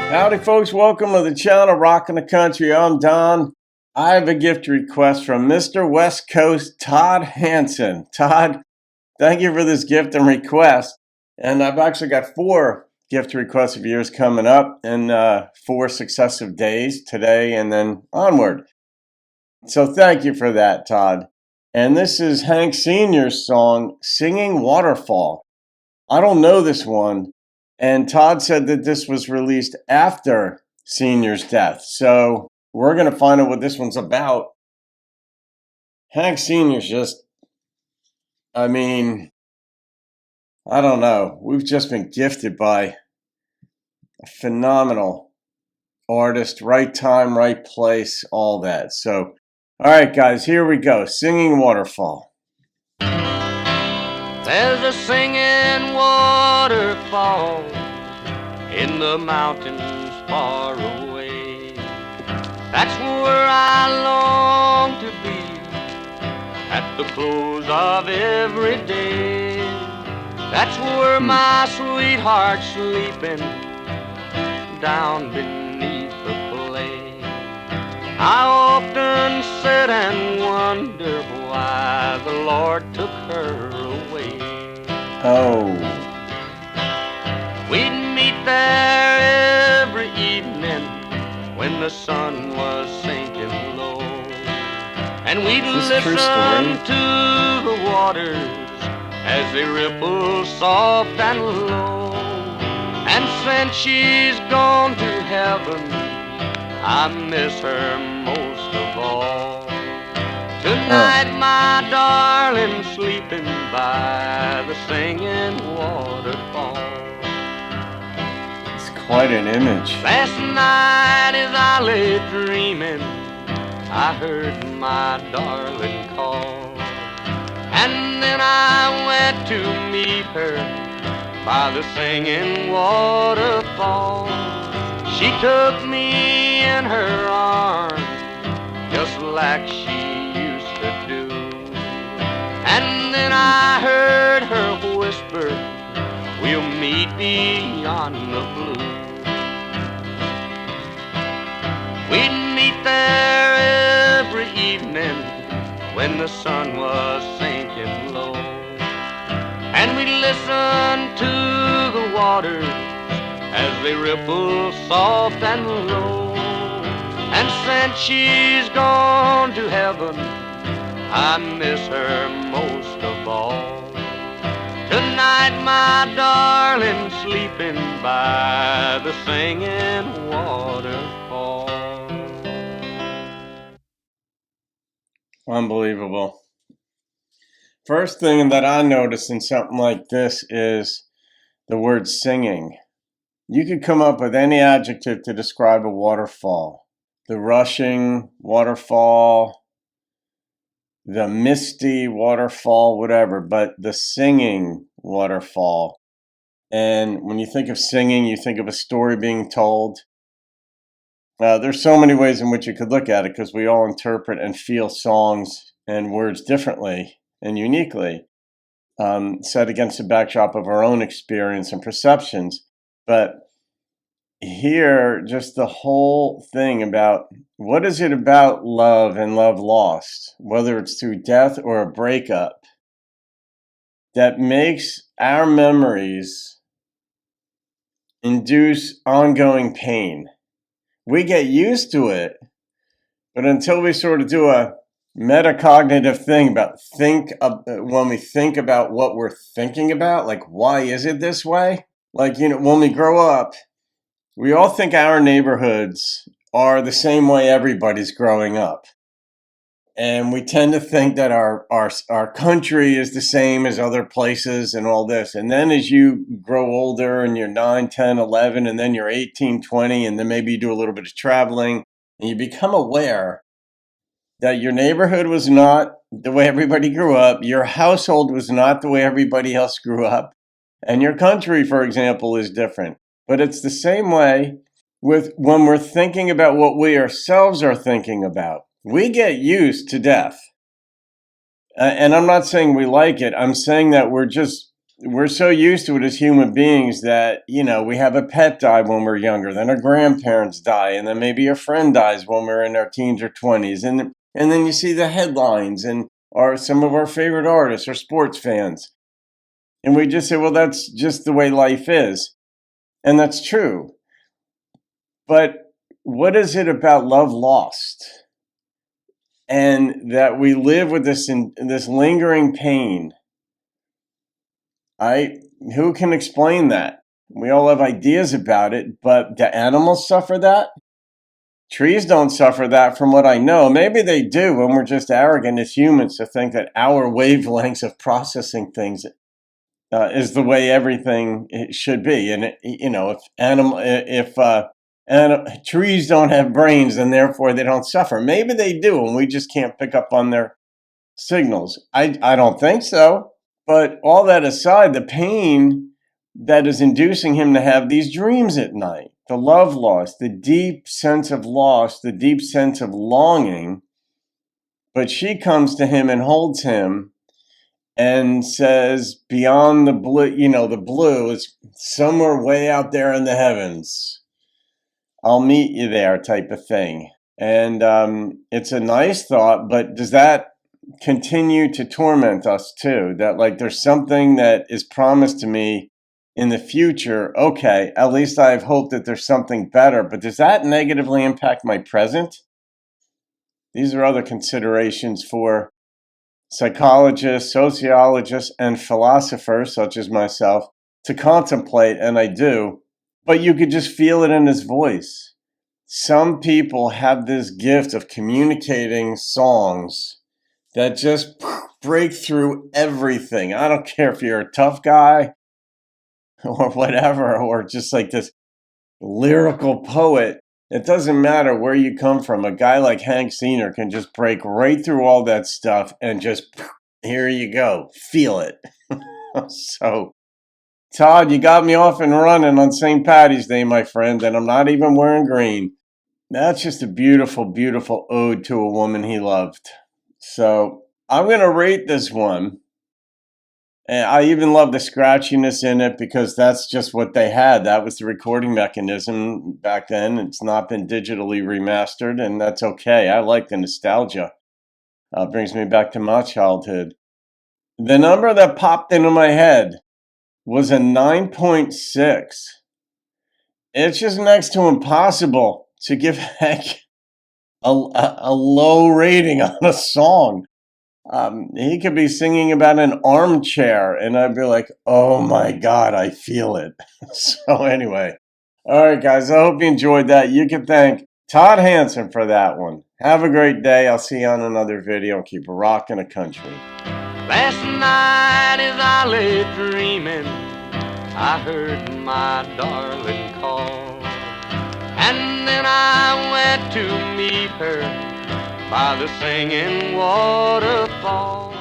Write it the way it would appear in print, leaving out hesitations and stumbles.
Howdy, folks. Welcome to the channel, Rockin' the Country. I'm Don. I have a gift request from Mr. West Coast, Todd Hanson. Todd, thank you for this gift and request. And I've actually got 4 gift requests of yours coming up in 4 successive days, today and then onward. So thank you for that, Todd. And this is Hank Sr.'s song, Singing Waterfall. I don't know this one. And Todd said that this was released after Senior's death. So we're going to find out what this one's about. Hank Senior's just, I don't know. We've just been gifted by a phenomenal artist, right time, right place, all that. So, all right, guys, here we go. Singing Waterfall. There's a singing waterfall in the mountains far away. That's where I long to be at the close of every day. That's where my sweetheart's sleeping down beneath the clay. I often sit and wonder why the Lord took her away. Oh. We'd meet there every evening when the sun was sinking low, and we'd listen to the waters as they ripple soft and low. And since she's gone to heaven, I miss her most of all. Tonight my darling sleeping by the singing waterfall. It's quite an image. Last night as I lay dreaming, I heard my darling call, and then I went to meet her by the singing waterfall. She took me in her arms just like she used to do, and then I heard her whisper, we'll meet beyond the blue. We'd meet there every evening when the sun was sinking low, and we'd listen to the waters as they ripple soft and low. And since she's gone to heaven, I miss her most of all. Tonight my darling sleeping by the singing waterfall. Unbelievable. First thing that I notice in something like this is the word singing. You could come up with any adjective to describe a waterfall. The rushing waterfall, the misty waterfall, whatever, but the singing waterfall. And when you think of singing, you think of a story being told. There's so many ways in which you could look at it, because we all interpret and feel songs and words differently and uniquely, set against the backdrop of our own experience and perceptions. But here, just the whole thing about what is it about love and love lost, whether it's through death or a breakup, that makes our memories induce ongoing pain. We get used to it, but until we sort of do a metacognitive thing about when we think about what we're thinking about, like, why is it this way? Like, when we grow up, we all think our neighborhoods are the same way everybody's growing up. And we tend to think that our country is the same as other places and all this. And then as you grow older and you're 9, 10, 11, and then you're 18, 20, and then maybe you do a little bit of traveling, and you become aware that your neighborhood was not the way everybody grew up, your household was not the way everybody else grew up, and your country, for example, is different. But it's the same way with when we're thinking about what we ourselves are thinking about. We get used to death. And I'm not saying we like it. I'm saying that we're just we're so used to it as human beings that, we have a pet die when we're younger, then our grandparents die, and then maybe a friend dies when we're in our teens or 20s. And then you see the headlines and or some of our favorite artists or sports fans. And we just say, well, that's just the way life is. And that's true. But what is it about love lost? And that we live with this lingering pain. Who can explain that? We all have ideas about it, but do animals suffer that? Trees don't suffer that from what I know. Maybe they do, and we're just arrogant as humans to think that our wavelengths of processing things is the way everything should be. And if trees don't have brains, then therefore they don't suffer. Maybe they do, and we just can't pick up on their signals. I don't think so. But all that aside, the pain that is inducing him to have these dreams at night, the love loss, the deep sense of loss, the deep sense of longing. But she comes to him and holds him and says, beyond the blue, the blue is somewhere way out there in the heavens. I'll meet you there, type of thing. And it's a nice thought, but does that continue to torment us too? That like there's something that is promised to me in the future. Okay, at least I have hope that there's something better, but does that negatively impact my present? These are other considerations for psychologists, sociologists, and philosophers such as myself to contemplate, and I do. But you could just feel it in his voice. Some people have this gift of communicating songs that just break through everything. I don't care if you're a tough guy or whatever, or just like this lyrical poet. It doesn't matter where you come from. A guy like Hank Sr. can just break right through all that stuff and just, here you go, feel it. So, Todd, you got me off and running on St. Patty's Day, my friend, and I'm not even wearing green. That's just a beautiful, beautiful ode to a woman he loved. So, I'm going to rate this one. And I even love the scratchiness in it because that's just what they had. That was the recording mechanism back then. It's not been digitally remastered, and that's okay. I like the nostalgia. Brings me back to my childhood. The number that popped into my head was a 9.6. It's just next to impossible to give Hank a low rating on a song. He could be singing about an armchair, and I'd be like, oh my God, I feel it. So anyway, all right, guys, I hope you enjoyed that. You can thank Todd Hanson for that one. Have a great day. I'll see you on another video. Keep rocking the country. Last night as I lay dreaming, I heard my darling call. And then I went to meet her by the singing waterfall.